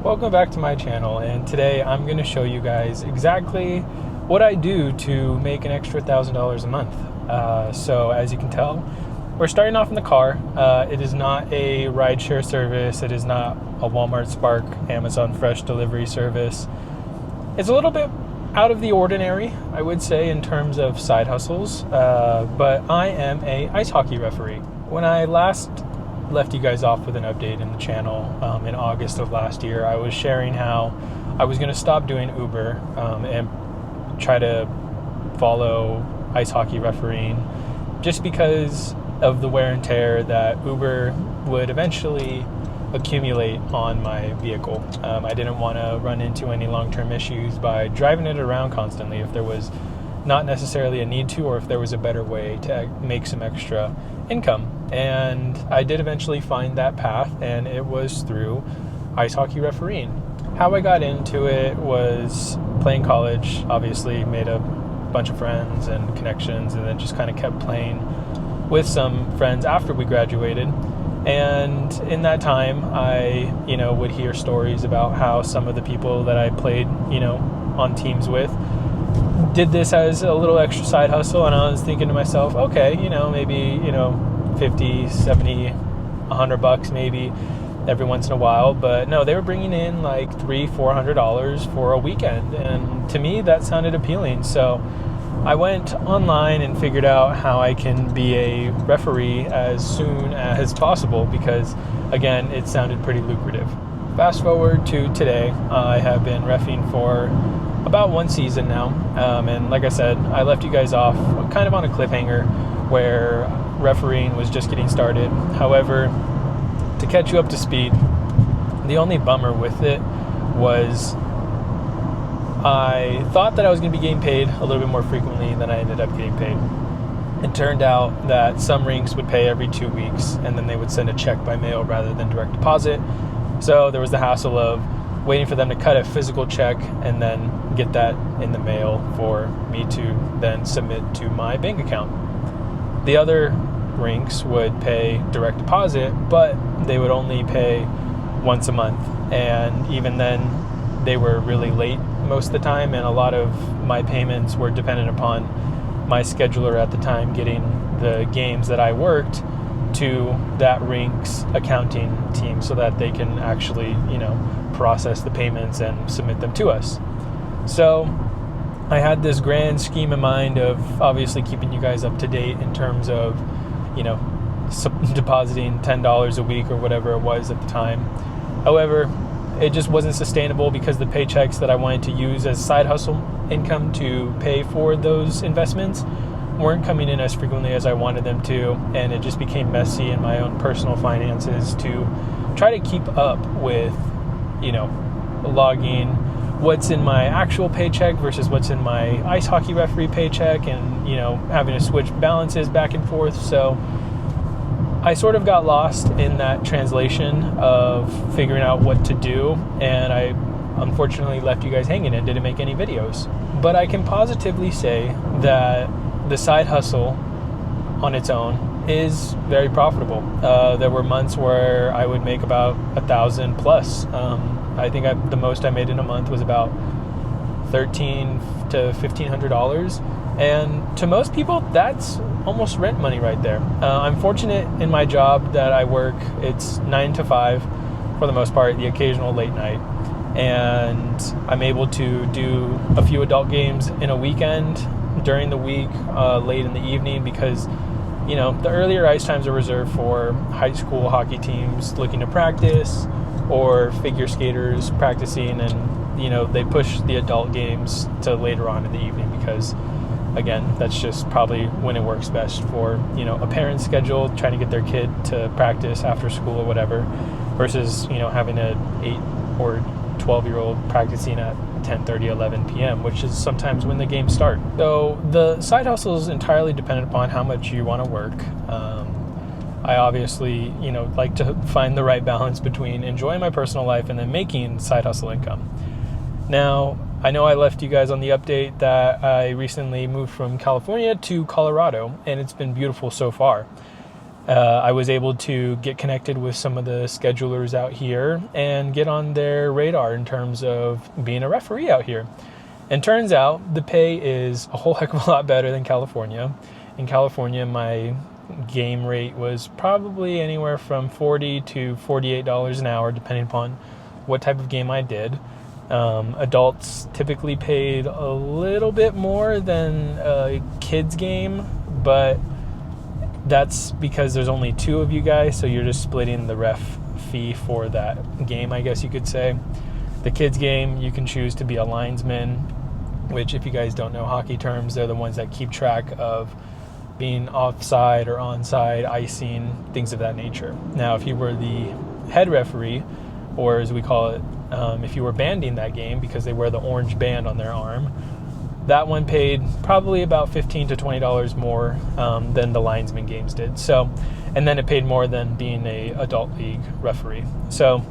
Welcome back to my channel, and today I'm going to show you guys exactly what I do to make an extra $1,000 a month. So as you can tell, we're starting off in the car. It is not a rideshare service. It is not a Walmart Spark, Amazon Fresh delivery service. It's a little bit out of the ordinary, I would say, in terms of side hustles, but I am a ice hockey referee. When I last left you guys off with an update in the channel in August of last year, I was sharing how I was going to stop doing Uber and try to follow ice hockey refereeing, just because of the wear and tear that Uber would eventually accumulate on my vehicle. I didn't want to run into any long-term issues by driving it around constantly if there was not necessarily a need to, or if there was a better way to make some extra income. And I did eventually find that path, and it was through ice hockey refereeing. How I got into it was playing college. Obviously made a bunch of friends and connections, and then just kind of kept playing with some friends after we graduated. And in that time, I would hear stories about how some of the people that I played on teams with did this as a little extra side hustle, and I was thinking to myself, okay, maybe 50, 70, $100 maybe every once in a while. But no, they were bringing in like $300-$400 for a weekend, and to me that sounded appealing. So I went online and figured out how I can be a referee as soon as possible, because again, it sounded pretty lucrative. Fast forward to today, I have been reffing for about one season now, and like I said, I left you guys off kind of on a cliffhanger where refereeing was just getting started. However, to catch you up to speed, the only bummer with it was I thought that I was going to be getting paid a little bit more frequently than I ended up getting paid. It turned out that some rinks would pay every 2 weeks, and then they would send a check by mail rather than direct deposit. So there was the hassle of waiting for them to cut a physical check and then get that in the mail for me to then submit to my bank account. The other rinks would pay direct deposit, but they would only pay once a month, and even then they were really late most of the time, and a lot of my payments were dependent upon my scheduler at the time getting the games that I worked to that rink's accounting team so that they can actually process the payments and submit them to us. So I had this grand scheme in mind of obviously keeping you guys up to date in terms of depositing $10 a week or whatever it was at the time. However, it just wasn't sustainable because the paychecks that I wanted to use as side hustle income to pay for those investments weren't coming in as frequently as I wanted them to, and it just became messy in my own personal finances to try to keep up with logging what's in my actual paycheck versus what's in my ice hockey referee paycheck, and having to switch balances back and forth. So I sort of got lost in that translation of figuring out what to do, and I unfortunately left you guys hanging and didn't make any videos. But I can positively say that the side hustle on its own is very profitable. There were months where I would make about $1,000 plus. I think the most I made in a month was about $1,300 to $1,500, and to most people that's almost rent money right there. I'm fortunate in my job that I work, it's 9 to 5 for the most part, the occasional late night, and I'm able to do a few adult games in a weekend during the week, late in the evening, because the earlier ice times are reserved for high school hockey teams looking to practice, or figure skaters practicing, and they push the adult games to later on in the evening because, again, that's just probably when it works best for a parent's schedule trying to get their kid to practice after school or whatever, versus having an 8 or 12-year-old practicing at 10:30, 11 p.m., which is sometimes when the games start. So the side hustle is entirely dependent upon how much you want to work. I obviously, like to find the right balance between enjoying my personal life and then making side hustle income. Now, I know I left you guys on the update that I recently moved from California to Colorado, and it's been beautiful so far. I was able to get connected with some of the schedulers out here and get on their radar in terms of being a referee out here. And turns out the pay is a whole heck of a lot better than California. In California, my game rate was probably anywhere from $40 to $48 an hour, depending upon what type of game I did. Adults typically paid a little bit more than a kids game, but that's because there's only 2 of you guys, so you're just splitting the ref fee for that game, I guess you could say. The kids game, you can choose to be a linesman, which, if you guys don't know hockey terms, they're the ones that keep track of being offside or onside, icing, things of that nature. Now, if you were the head referee, or as we call it, if you were banding that game because they wear the orange band on their arm, that one paid probably about $15 to $20 more than the linesman games did. So, and then it paid more than being a adult league referee. So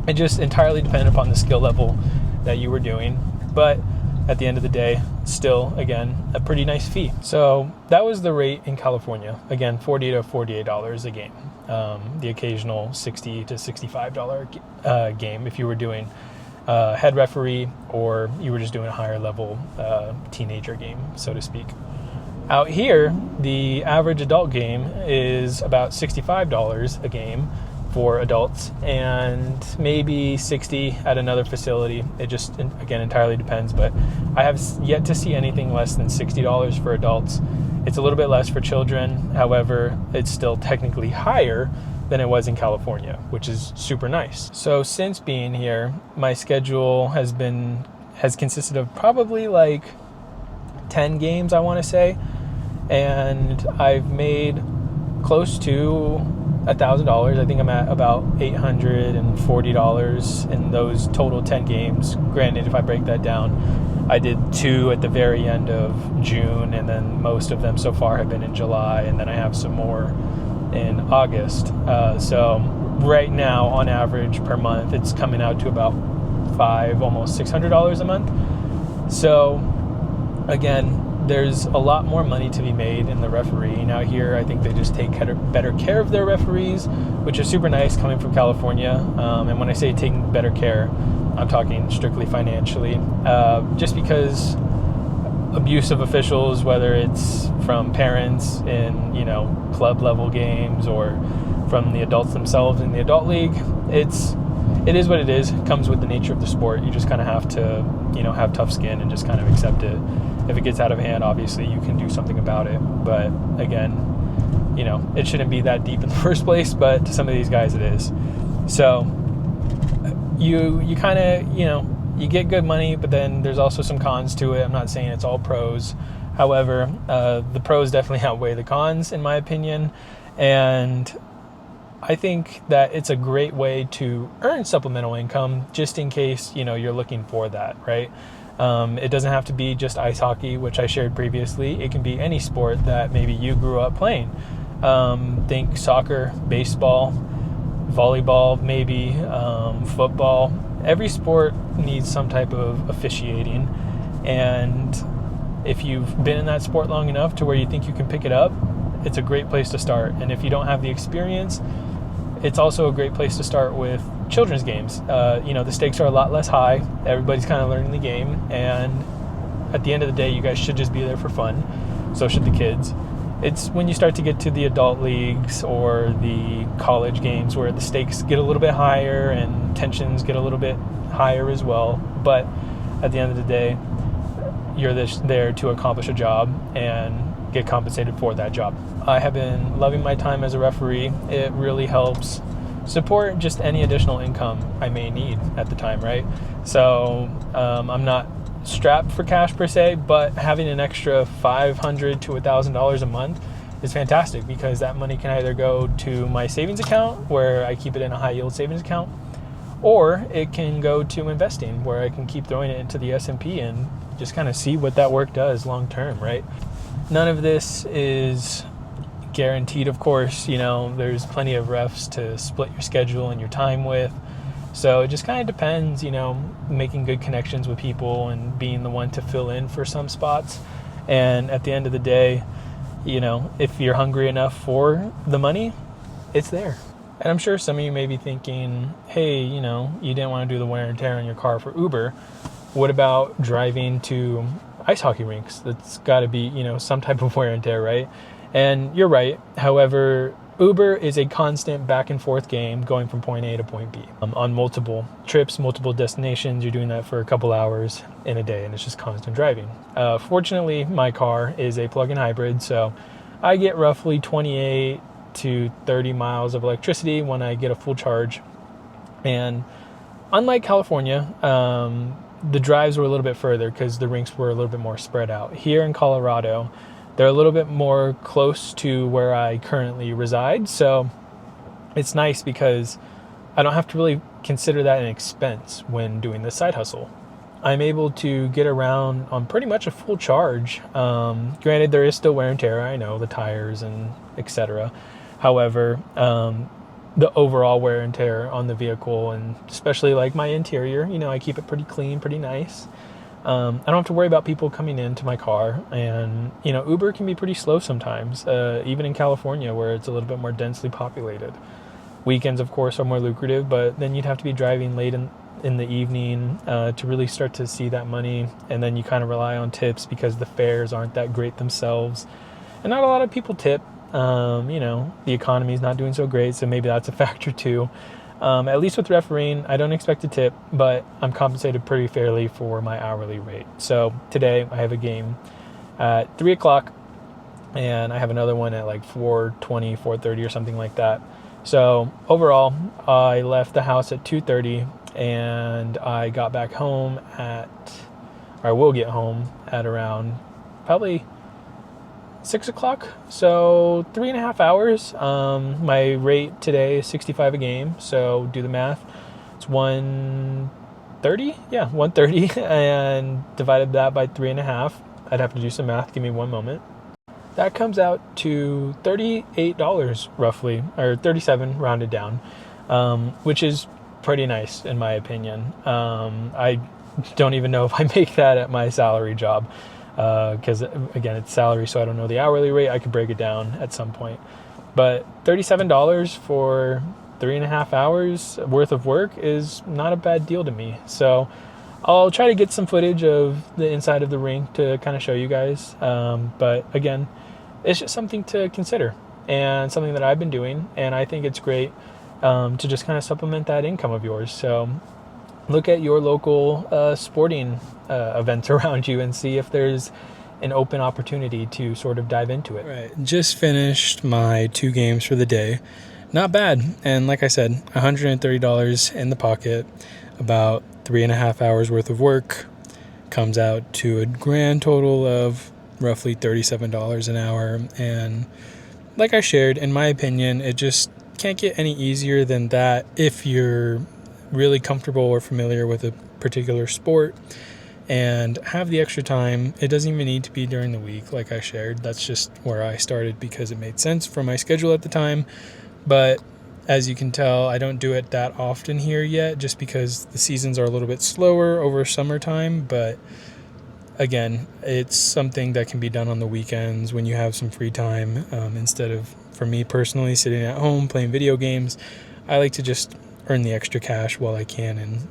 it just entirely depended upon the skill level that you were doing. But at the end of the day, still, again, a pretty nice fee. So that was the rate in California. Again, $40 to $48 a game. The occasional $60 to $65 game if you were doing head referee, or you were just doing a higher level teenager game, so to speak. Out here, the average adult game is about $65 a game for adults, and maybe $60 at another facility. It just, again, entirely depends, but I have yet to see anything less than $60 for adults. It's a little bit less for children. However, it's still technically higher than it was in California, which is super nice. So since being here, my schedule has consisted of probably like 10 games, I want to say, and I've made close to $1,000. I think I'm at about $840 in those total 10 games. Granted, if I break that down, I did 2 at the very end of June, and then most of them so far have been in July, and then I have some more in August. So right now, on average per month, it's coming out to about almost $600 a month. So again, there's a lot more money to be made in the refereeing out here. I think they just take better care of their referees, which is super nice coming from California. And when I say taking better care, I'm talking strictly financially. Just because abusive officials, whether it's from parents in, club level games or from the adults themselves in the adult league, it is what it is. It comes with the nature of the sport. You just kind of have to, have tough skin and just kind of accept it. If it gets out of hand, obviously you can do something about it. But again, it shouldn't be that deep in the first place, but to some of these guys it is. So you kind of, you get good money, but then there's also some cons to it. I'm not saying it's all pros. However, the pros definitely outweigh the cons, in my opinion. And I think that it's a great way to earn supplemental income just in case, you're looking for that, right? It doesn't have to be just ice hockey, which I shared previously. It can be any sport that maybe you grew up playing. Think soccer, baseball, volleyball, maybe football. Every sport needs some type of officiating. And if you've been in that sport long enough to where you think you can pick it up, it's a great place to start. And if you don't have the experience, it's also a great place to start with children's games. The stakes are a lot less high. Everybody's kind of learning the game. And at the end of the day, you guys should just be there for fun. So should the kids. It's when you start to get to the adult leagues or the college games where the stakes get a little bit higher and tensions get a little bit higher as well. But at the end of the day, you're there to accomplish a job and get compensated for that job. I have been loving my time as a referee. It really helps support just any additional income I may need at the time, right? So I'm not strapped for cash per se, but having an extra $500 to $1,000 a month is fantastic because that money can either go to my savings account where I keep it in a high yield savings account, or it can go to investing where I can keep throwing it into the S&P and just kind of see what that work does long term, right? None of this is guaranteed, of course. There's plenty of refs to split your schedule and your time with. So it just kind of depends, making good connections with people and being the one to fill in for some spots. And at the end of the day, if you're hungry enough for the money, it's there. And I'm sure some of you may be thinking, hey, you didn't want to do the wear and tear on your car for Uber. What about driving to ice hockey rinks? That's got to be, some type of wear and tear, right? And you're right. However, Uber is a constant back and forth game going from point A to point B on multiple trips, multiple destinations. You're doing that for a couple hours in a day, and it's just constant driving. Fortunately, my car is a plug-in hybrid, so I get roughly 28 to 30 miles of electricity when I get a full charge. And unlike California, the drives were a little bit further because the rinks were a little bit more spread out. Here in Colorado, they're a little bit more close to where I currently reside, so it's nice because I don't have to really consider that an expense when doing this side hustle. I'm able to get around on pretty much a full charge. Granted, there is still wear and tear, I know, the tires and etc. However, the overall wear and tear on the vehicle, and especially like my interior, I keep it pretty clean, pretty nice. I don't have to worry about people coming into my car, and Uber can be pretty slow sometimes, even in California where it's a little bit more densely populated. Weekends, of course, are more lucrative, but then you'd have to be driving late in the evening to really start to see that money, and then you kind of rely on tips because the fares aren't that great themselves, and not a lot of people tip. The economy is not doing so great, so maybe that's a factor too. At least with refereeing, I don't expect a tip, but I'm compensated pretty fairly for my hourly rate. So today I have a game at 3 o'clock, and I have another one at like 4:20, 4:30 or something like that. So overall, I left the house at 2:30, and I got back home I will get home at around probably 6 o'clock, so 3.5 hours. My rate today is 65 a game, so do the math. It's 130, 130, and divided that by 3.5. I'd have to do some math. Give me one moment. That comes out to $38 roughly, or 37 rounded down, which is pretty nice in my opinion. I don't even know if I make that at my salary job. Because again, it's salary, so I don't know the hourly rate. I could break it down at some point, but $37 for 3.5 hours worth of work is not a bad deal to me. So I'll try to get some footage of the inside of the rink to kind of show you guys. But again, it's just something to consider and something that I've been doing, and I think it's great to just kind of supplement that income of yours. So look at your local sporting events around you and see if there's an open opportunity to sort of dive into it. Right. Just finished my 2 games for the day. Not bad. And like I said, $130 in the pocket, about 3.5 hours worth of work, comes out to a grand total of roughly $37 an hour. And like I shared, in my opinion, it just can't get any easier than that if you're really comfortable or familiar with a particular sport and have the extra time. It doesn't even need to be during the week, like I shared. That's just where I started because it made sense for my schedule at the time. But as you can tell, I don't do it that often here yet, just because the seasons are a little bit slower over summertime. But again, it's something that can be done on the weekends when you have some free time, instead of, for me personally, sitting at home playing video games. I like to just earn the extra cash while I can and,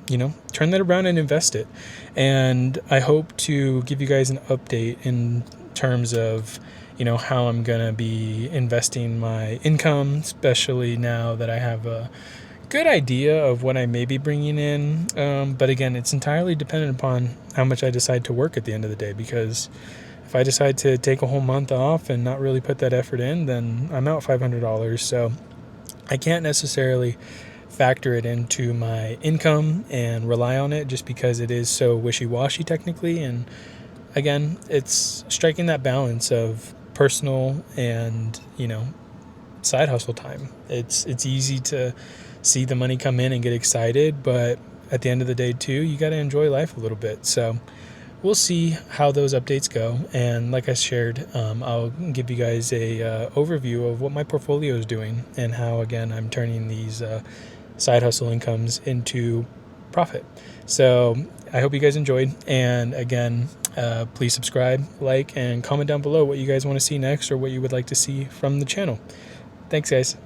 turn that around and invest it. And I hope to give you guys an update in terms of, how I'm going to be investing my income, especially now that I have a good idea of what I may be bringing in. But again, it's entirely dependent upon how much I decide to work at the end of the day, because if I decide to take a whole month off and not really put that effort in, then I'm out $500. So I can't necessarily factor it into my income and rely on it just because it is so wishy-washy technically. And again, it's striking that balance of personal and, side hustle time. It's easy to see the money come in and get excited, but at the end of the day too, you got to enjoy life a little bit. So we'll see how those updates go. And like I shared, I'll give you guys a overview of what my portfolio is doing and how, again, I'm turning these side hustle incomes into profit. So I hope you guys enjoyed. And again, please subscribe, like, and comment down below what you guys want to see next or what you would like to see from the channel. Thanks, guys.